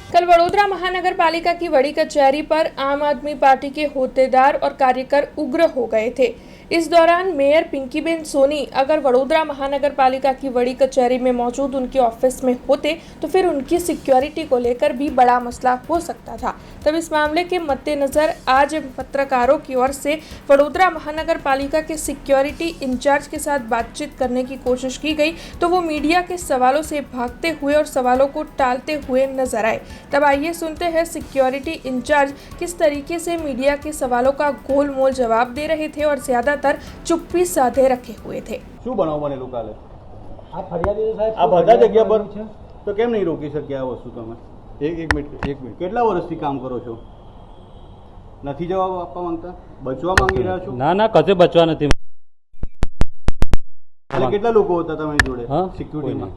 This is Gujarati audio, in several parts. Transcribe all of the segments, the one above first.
कल वडोदरा महानगर पालिका की बड़ी कचहरी पर आम आदमी पार्टी के होद्देदार और कार्यकर उग्र हो गए थे। इस दौरान मेयर पिंकीबेन सोनी अगर वडोदरा महानगर पालिका की बड़ी कचहरी में मौजूद उनके ऑफिस में होते तो फिर उनकी सिक्योरिटी को लेकर भी बड़ा मसला हो सकता था। तब इस मामले के मद्देनजर आज पत्रकारों की ओर से वडोदरा महानगर पालिका के सिक्योरिटी इंचार्ज के साथ बातचीत करने की कोशिश की गई तो वो मीडिया के सवालों से भागते हुए और सवालों को टालते हुए नजर आए। तब आइए सुनते हैं सिक्योरिटी इंचार्ज किस तरीके से मीडिया के सवालों का गोलमोल जवाब दे रहे थे और ज्यादातर चुप्पी साधे रखे हुए थे। શું બનાવ બનેલું કાલે? આ ફરિયાદી સાહેબ આ બધા જગ્યા પર તો કેમ નહીં રોકી શક્યા આ વસ્તુ તમે? એક મિનિટ કેટલા વર્ષથી કામ કરો છો? નથી જવાબ આપવા માંગતા? બચવા માંગી રહ્યા છો? ના ના કશે બચવા નથી। એટલે કેટલા લોકો હતા તમારી જોડે સિક્યુરિટીમાં?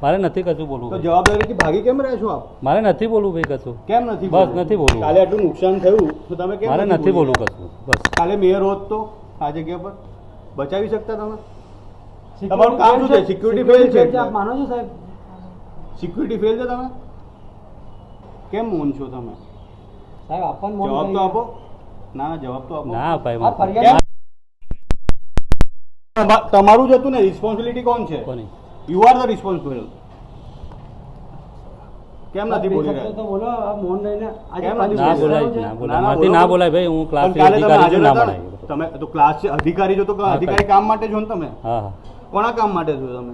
મારે નથી કશું બોલવું। તો જવાબદારીથી ભાગી કેમ રહ્યા છો આપ? મારે નથી બોલવું ભાઈ કશું। કેમ નથી? બસ નથી બોલવું। કાલે આટલું નુકસાન થયું તો તમે કેમ મારે નથી બોલવું કશું। બસ કાલે મેયર હોત તો આ જગ્યા પર બચાવી શકતા તમે? તમારું કામ શું છે? સિક્યુરિટી ફેલ છે? આપ માનો છો સાહેબ? સિક્યુરિટી ફેલ છે તમે? કેમ મૌન છો તમે? સાહેબ આપણ જવાબ તો આપો। ના ના જવાબ તો આપો। ના અપાય આ ફરિયાદ તમારું જ હતું ને? રિસ્પોન્સિબિલિટી કોણ છે? કોની? You are the responsible. કેમ નથી બોલી રહ્યા? તો બોલો આપ મૌન રહીને આજે કેમ નથી ના બોલી બોલાય રહ્યા? ના બોલાય મારાથી ના બોલાય ભાઈ। હું ક્લાસ પણ કાલે તમે અધિકારી હાજર છું, ના હતા ને? બોલાય। તમે તો ક્લાસ છે અધિકારી છો તો અધિકારી કામ માટે છો ને તમે? હા હા કોના કામ માટે છો તમે?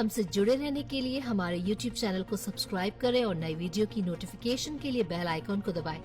हमसे जुड़े रहने के लिए हमारे YouTube चैनल को सब्सक्राइब करें और नई वीडियो की नोटिफिकेशन के लिए बेल आइकॉन को दबाएं।